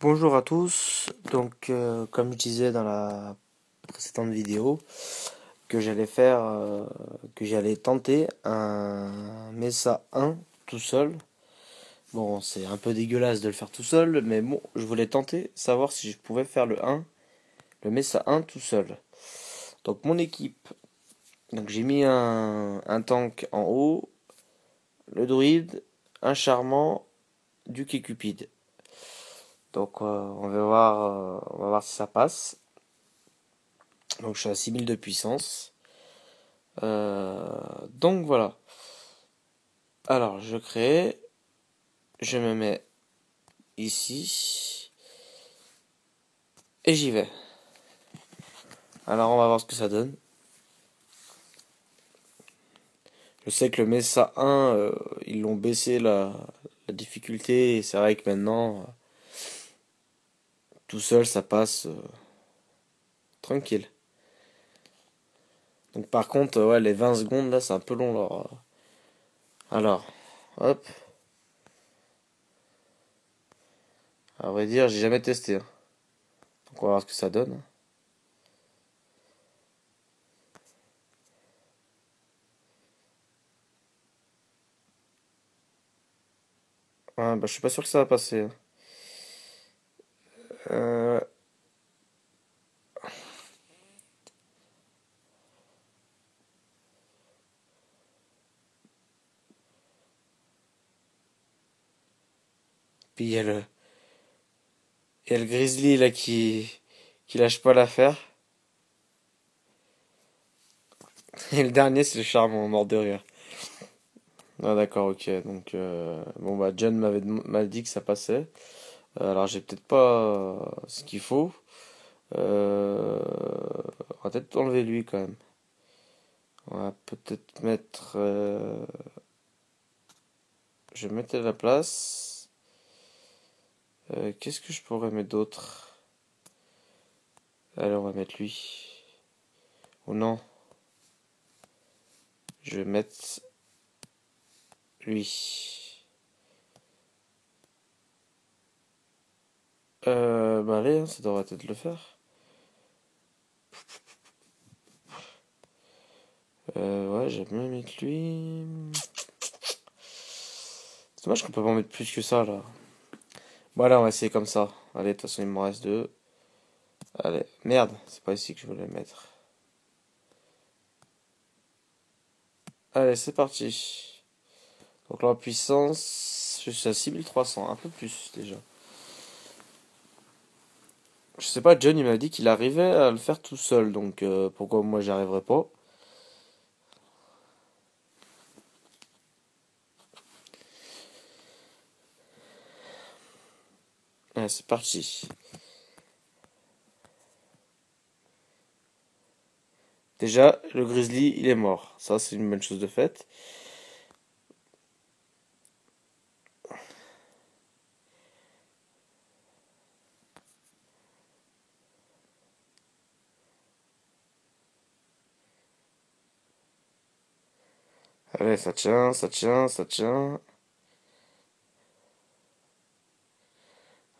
Bonjour à tous, comme je disais dans la précédente vidéo, que j'allais tenter un Mesa 1 tout seul. Bon, c'est un peu dégueulasse de le faire tout seul, mais bon, je voulais tenter, savoir si je pouvais faire le Mesa 1 tout seul. Donc mon équipe, j'ai mis un tank en haut, le druide, un charmant, duc et cupide. On va voir si ça passe. Donc je suis à 6000 de puissance. Donc voilà. Alors je crée. Je me mets ici. Et j'y vais. Alors on va voir ce que ça donne. Je sais que le Mesa 1, ils l'ont baissé la difficulté. Et c'est vrai que maintenant, tout seul, ça passe tranquille. Donc par contre, ouais, les 20 secondes là, c'est un peu long. Alors, hop. À vrai dire, j'ai jamais testé, hein. Donc on va voir ce que ça donne. Ah, bah, je suis pas sûr que ça va passer, hein. Euh, Puis il y a le Grizzly là qui lâche pas l'affaire. Et le dernier, c'est le Charmant, mort de rire. Ah d'accord, ok. Bon bah John m'a dit que ça passait. Alors j'ai peut-être pas ce qu'il faut. On va peut-être enlever lui quand même. On va peut-être mettre. Je vais mettre à la place. Qu'est-ce que je pourrais mettre d'autre? Alors on va mettre lui. Oh non, je vais mettre lui. Bah allez, hein, ça devrait peut-être le faire. Ouais, j'aime bien mettre lui. C'est dommage qu'on peut pas en mettre plus que ça là. Voilà, on va essayer comme ça. Allez, de toute façon, il me reste deux. Allez, merde, c'est pas ici que je voulais le mettre. Allez, c'est parti. Donc là, en puissance, je suis à 6300, un peu plus déjà. Je sais pas, John, il m'a dit qu'il arrivait à le faire tout seul, donc pourquoi moi j'y arriverai pas? Allez, c'est parti. Déjà, le Grizzly, il est mort. Ça, c'est une bonne chose de faite. Allez, ça tient, ça tient, ça tient.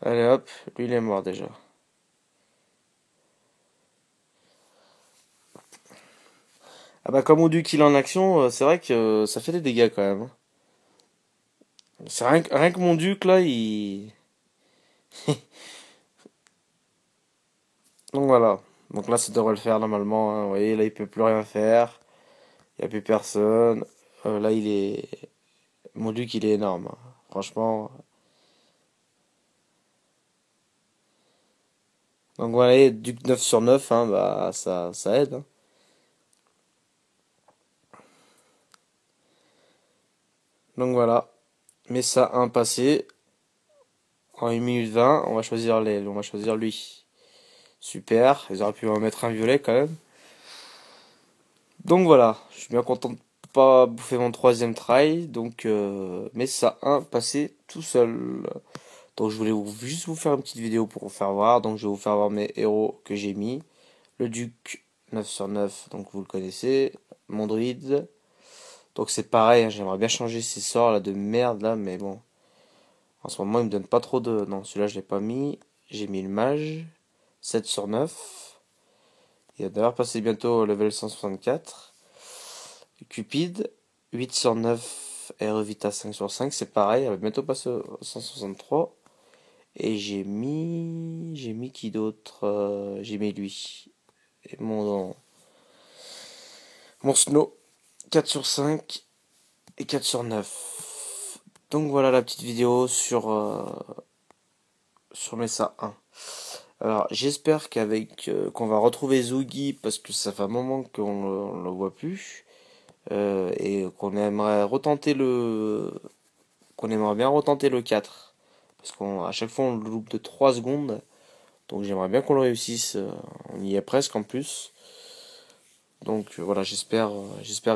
Allez hop, lui il est mort déjà. Ah bah comme Odu qu'il est en action, c'est vrai que ça fait des dégâts quand même, hein. C'est rien que mon duc là, il... Donc voilà. Donc là ça devrait le faire normalement, hein. Vous voyez, là il peut plus rien faire. Il n'y a plus personne. Là il est... Mon duc il est énorme, hein. Franchement. Donc voilà, et duc 9 sur 9, hein, bah ça aide, hein. Donc voilà. Mais ça un passé. En 1 minute 20, on va choisir lui. Super, ils auraient pu en mettre un violet quand même. Donc voilà, je suis bien content de pas bouffer mon troisième try. Mais ça un passé tout seul. Donc je voulais juste vous faire une petite vidéo pour vous faire voir. Donc je vais vous faire voir mes héros que j'ai mis. Le duc 9 sur 9, donc vous le connaissez. Mon druide. Donc c'est pareil, hein, j'aimerais bien changer ces sorts là de merde là, mais bon. En ce moment il me donne pas trop de... Non, celui-là je l'ai pas mis. j'ai mis le mage, 7 sur 9. Il va d'ailleurs passer bientôt au level 164. Cupid, 8 sur 9. Air Vita 5 sur 5, c'est pareil, elle va bientôt passer au 163. Et j'ai mis qui d'autre? J'ai mis lui. Et mon Snow, 4 sur 5 et 4 sur 9. Donc voilà la petite vidéo sur Mesa 1. Alors j'espère qu'on va retrouver Zougi parce que ça fait un moment qu'on le voit plus. Et qu'on aimerait bien retenter le 4. Parce qu'à chaque fois on le loupe de 3 secondes. Donc j'aimerais bien qu'on le réussisse. On y est presque en plus. Donc voilà, j'espère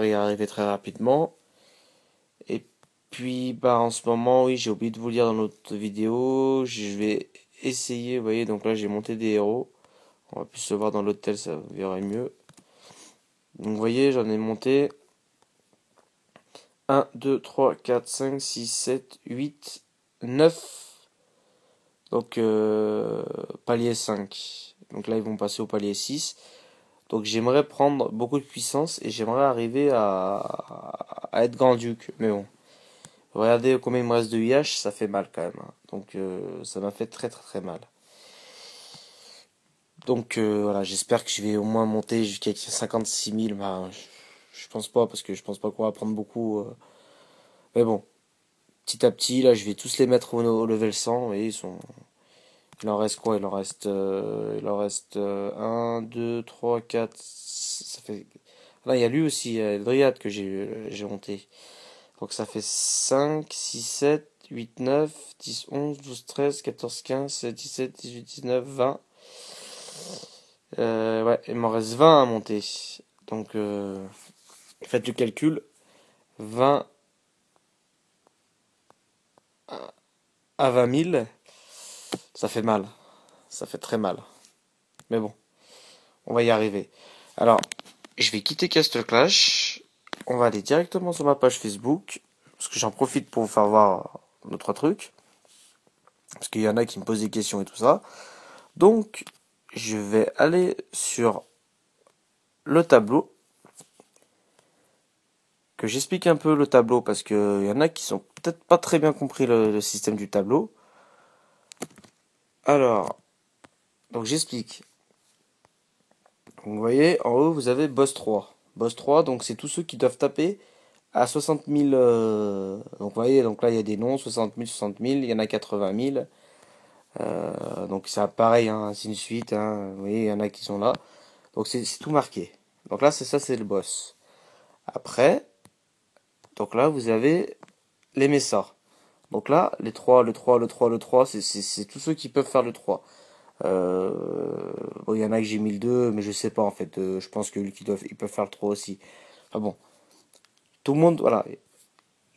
y arriver très rapidement. Et puis bah en ce moment, oui, j'ai oublié de vous le dire dans l'autre vidéo, je vais essayer, vous voyez, donc là j'ai monté des héros. On va plus se voir dans l'hôtel, ça vous verrez mieux. Donc vous voyez, j'en ai monté 1, 2, 3, 4, 5, 6, 7, 8, 9. Donc palier 5. Donc là ils vont passer au palier 6. Donc j'aimerais prendre beaucoup de puissance et j'aimerais arriver à être grand-duc. Mais bon, regardez combien il me reste de IH, ça fait mal quand même, hein. Donc ça m'a fait très très très mal. Donc voilà, j'espère que je vais au moins monter jusqu'à 56 000. Bah, je pense pas parce que je pense pas qu'on va prendre beaucoup. Mais bon, petit à petit, là je vais tous les mettre au level 100. Et il en reste quoi? Il en reste 1, 2, 3, 4. Ça fait... Là il y a lui aussi, il y a le Dryad que j'ai monté. Donc ça fait 5, 6, 7, 8, 9, 10, 11, 12, 13, 14, 15, 16, 17, 18, 19, 20. Ouais, il m'en reste 20 à monter. Donc faites le calcul. 20 à 20 000, ça fait mal. Ça fait très mal. Mais bon, on va y arriver. Alors, je vais quitter Castle Clash. On va aller directement sur ma page Facebook. Parce que j'en profite pour vous faire voir notre truc. Parce qu'il y en a qui me posent des questions et tout ça. Donc, je vais aller sur le tableau. Que j'explique un peu le tableau. Parce qu'il y en a qui sont peut-être pas très bien compris le système du tableau. Alors, donc j'explique. Donc, vous voyez, en haut, vous avez Boss 3. Boss 3, donc c'est tous ceux qui doivent taper à 60 000. Donc vous voyez, donc là il y a des noms, 60 000, 60 000, il y en a 80 000. Donc c'est pareil, hein, ainsi de suite. Hein, vous voyez, il y en a qui sont là. Donc c'est tout marqué. Donc là, c'est le boss. Après, donc là, vous avez les Messas. Donc là, les 3 le 3 le 3 le 3 c'est tous ceux qui peuvent faire le 3. Euh, bon, il y en a que j'ai mis le 2 mais je sais pas en fait. Je pense que ils peuvent faire le 3 aussi. Enfin bon, tout le monde, voilà.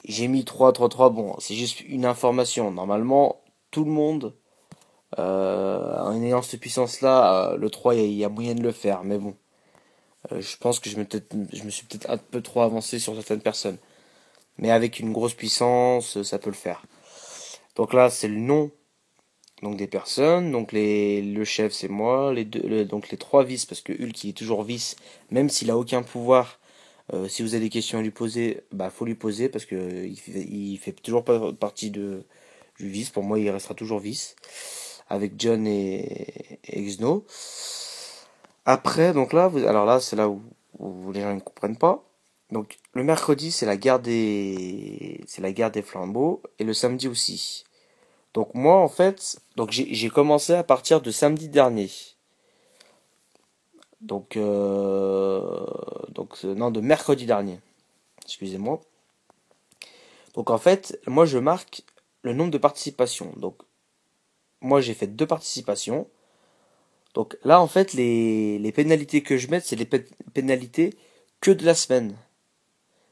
J'ai mis 3 3 3 bon, c'est juste une information. Normalement, tout le monde, en ayant cette puissance-là, le 3 il y a moyen de le faire. Mais bon, je pense que je me suis peut-être un peu trop avancé sur certaines personnes. Mais avec une grosse puissance, ça peut le faire. Donc là, c'est le nom donc des personnes. Donc le chef, c'est moi. Donc les trois vices, parce que Hulk, il est toujours vice, même s'il a aucun pouvoir. Si vous avez des questions à lui poser, bah faut lui poser parce que il fait toujours pas partie du vice. Pour moi, il restera toujours vice avec John et Xno. Après, donc là, alors là, c'est là où les gens ne comprennent pas. Donc le mercredi, c'est la guerre des flambeaux et le samedi aussi. Donc moi, en fait, donc j'ai commencé à partir de samedi dernier. Donc non, de mercredi dernier. Excusez-moi. Donc en fait, moi je marque le nombre de participations. Donc moi j'ai fait 2 participations. Donc là en fait les pénalités que je mets c'est les pénalités que de la semaine.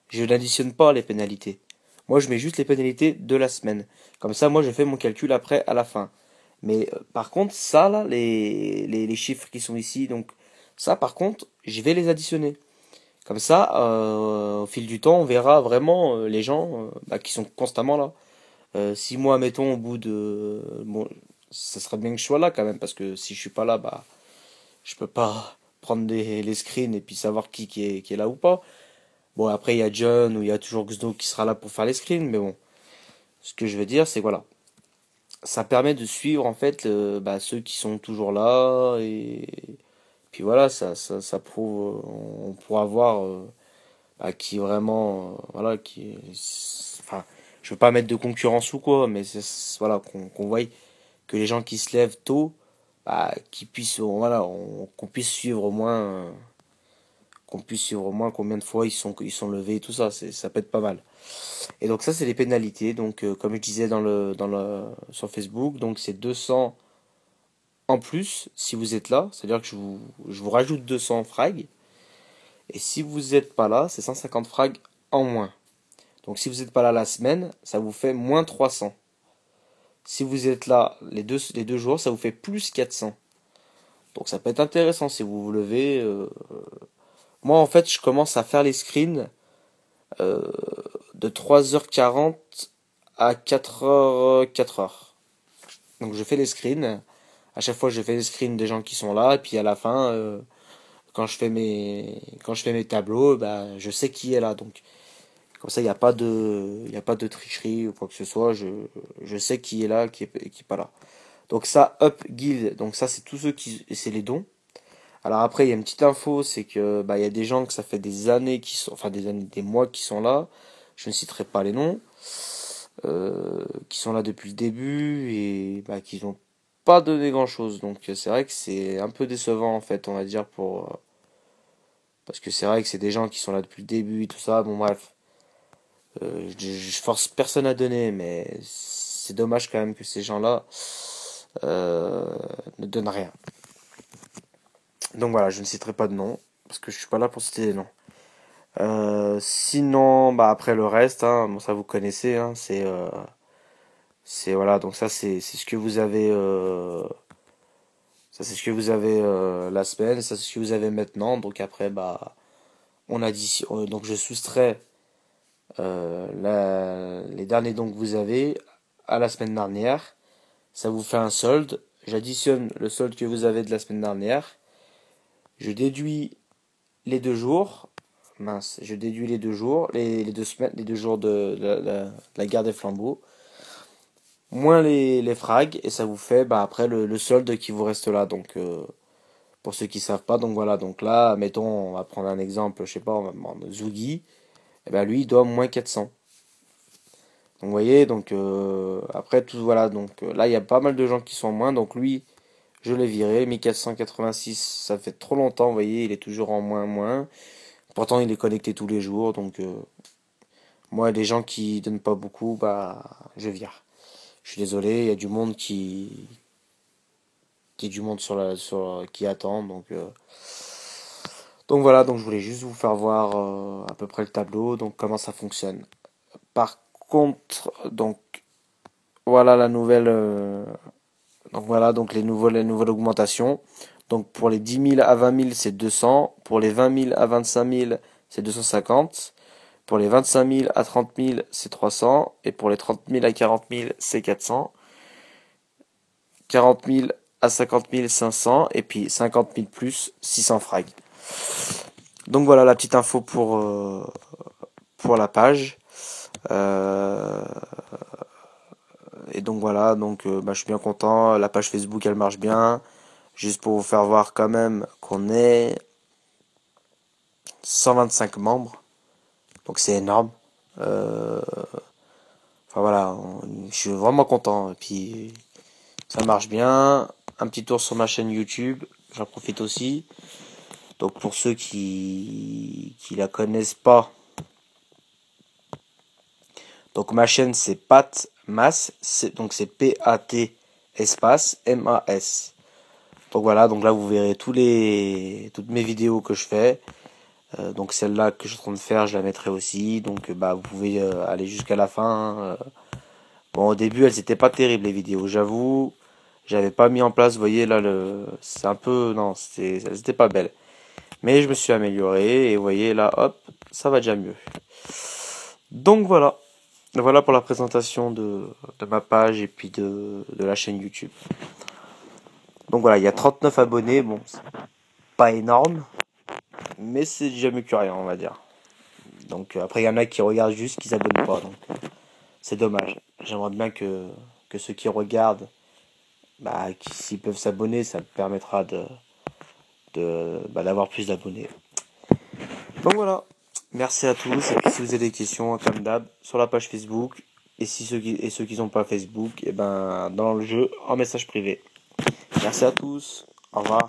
Je n'additionne pas les pénalités. Moi je mets juste les pénalités de la semaine. Comme ça moi je fais mon calcul après à la fin. Mais par contre ça là les chiffres qui sont ici donc ça par contre je vais les additionner. Comme ça, au fil du temps, on verra vraiment les gens qui sont constamment là. Si moi, mettons, au bout de... Bon, ça serait bien que je sois là quand même, parce que si je suis pas là, bah, je peux pas prendre les screens et puis savoir qui est là ou pas. Bon, après, il y a John ou il y a toujours Xno qui sera là pour faire les screens, mais bon, ce que je veux dire, c'est que voilà, ça permet de suivre en fait bah, ceux qui sont toujours là, et puis voilà, ça prouve, on pourra voir bah, qui vraiment, voilà, enfin, je veux pas mettre de concurrence ou quoi, mais voilà, qu'on voie que les gens qui se lèvent tôt, bah, qu'ils puissent, voilà, qu'on puisse suivre au moins, combien de fois ils sont levés et tout ça, ça peut être pas mal. Et donc ça, c'est les pénalités. Donc comme je disais sur Facebook, donc c'est 200 en plus si vous êtes là, c'est-à-dire que je vous rajoute 200 frags. Et si vous n'êtes pas là, c'est 150 frags en moins. Donc si vous n'êtes pas là la semaine, ça vous fait moins 300. Si vous êtes là les deux jours, ça vous fait plus 400. Donc ça peut être intéressant si vous vous levez. Moi en fait, je commence à faire les screens euh, de 3h40 à 4h. Donc je fais les screens. À chaque fois, je fais les screens des gens qui sont là. Et puis à la fin, quand je fais mes tableaux, bah, je sais qui est là. Donc comme ça, il y a pas de tricherie ou quoi que ce soit. Je sais qui est là, qui est pas là. Donc ça, Up Guild. Donc ça, c'est tous ceux c'est les dons. Alors après, il y a une petite info, c'est que bah il y a des gens que ça fait des années enfin des années, des mois qui sont là. Je ne citerai pas les noms. Qui sont là depuis le début et bah, qui n'ont pas donné grand chose. Donc c'est vrai que c'est un peu décevant en fait, on va dire, parce que c'est vrai que c'est des gens qui sont là depuis le début et tout ça. Bon bref, je force personne à donner, mais c'est dommage quand même que ces gens-là euh, ne donnent rien. Donc voilà, je ne citerai pas de nom parce que je suis pas là pour citer des noms. Sinon, bah après le reste, hein, bon, ça vous connaissez, hein, c'est voilà, donc ça c'est ce que vous avez la semaine, ça c'est ce que vous avez maintenant. Donc après bah on additionne, donc je soustrais les derniers dons que vous avez à la semaine dernière. Ça vous fait un solde. J'additionne le solde que vous avez de la semaine dernière. Je déduis les 2 jours. Mince, je déduis les 2 jours, les 2 semaines, les 2 jours de la guerre des flambeaux. Moins les frags, et ça vous fait bah, après le solde qui vous reste là. Donc pour ceux qui savent pas, donc voilà, donc là, mettons, on va prendre un exemple, je sais pas, on va prendre Zougi, et ben lui il doit moins 400. Donc vous voyez, donc après tout voilà, donc là il y a pas mal de gens qui sont en moins, donc lui je l'ai viré, 1486, ça fait trop longtemps, vous voyez, il est toujours en moins. Pourtant il est connecté tous les jours, donc moi les gens qui donnent pas beaucoup, bah je vire. Je suis désolé, il y a du monde qui est du monde qui attend, donc voilà, donc je voulais juste vous faire voir à peu près le tableau, donc comment ça fonctionne. Par contre, donc voilà la nouvelle, donc voilà donc les nouvelles augmentations. Donc pour les 10 000 à 20 000 c'est 200, pour les 20 000 à 25 000 c'est 250, pour les 25 000 à 30 000 c'est 300 et pour les 30 000 à 40 000 c'est 400, 40 000 à 50 000 500 et puis 50 000 plus 600 frags. Donc voilà la petite info pour la page. Euh, et donc voilà, donc bah, je suis bien content. La page Facebook elle marche bien. Juste pour vous faire voir quand même qu'on est 125 membres. Donc c'est énorme. Euh, enfin voilà, je suis vraiment content. Et puis ça marche bien. Un petit tour sur ma chaîne YouTube. J'en profite aussi. Donc pour ceux qui la connaissent pas, donc ma chaîne c'est Pat Mas, donc c'est P-A-T espace M-A-S. Donc voilà, donc là vous verrez toutes mes vidéos que je fais. Donc celle-là que je suis en train de faire, je la mettrai aussi. Donc bah vous pouvez aller jusqu'à la fin. Bon au début elles étaient pas terribles les vidéos, j'avoue. J'avais pas mis en place, vous voyez là c'est un peu non, elles étaient pas belles. Mais je me suis amélioré et vous voyez là hop, ça va déjà mieux. Donc voilà. Voilà pour la présentation de ma page et puis de la chaîne YouTube. Donc voilà, il y a 39 abonnés, bon, c'est pas énorme, mais c'est déjà mieux que rien, on va dire. Donc après, il y en a qui regardent juste, qui s'abonnent pas, donc c'est dommage. J'aimerais bien que ceux qui regardent, bah, s'ils peuvent s'abonner, ça me permettra d'avoir plus d'abonnés. Donc voilà, merci à tous, et puis si vous avez des questions, comme d'hab, sur la page Facebook, et si ceux qui n'ont pas Facebook, et ben dans le jeu, en message privé. Merci à tous, au revoir.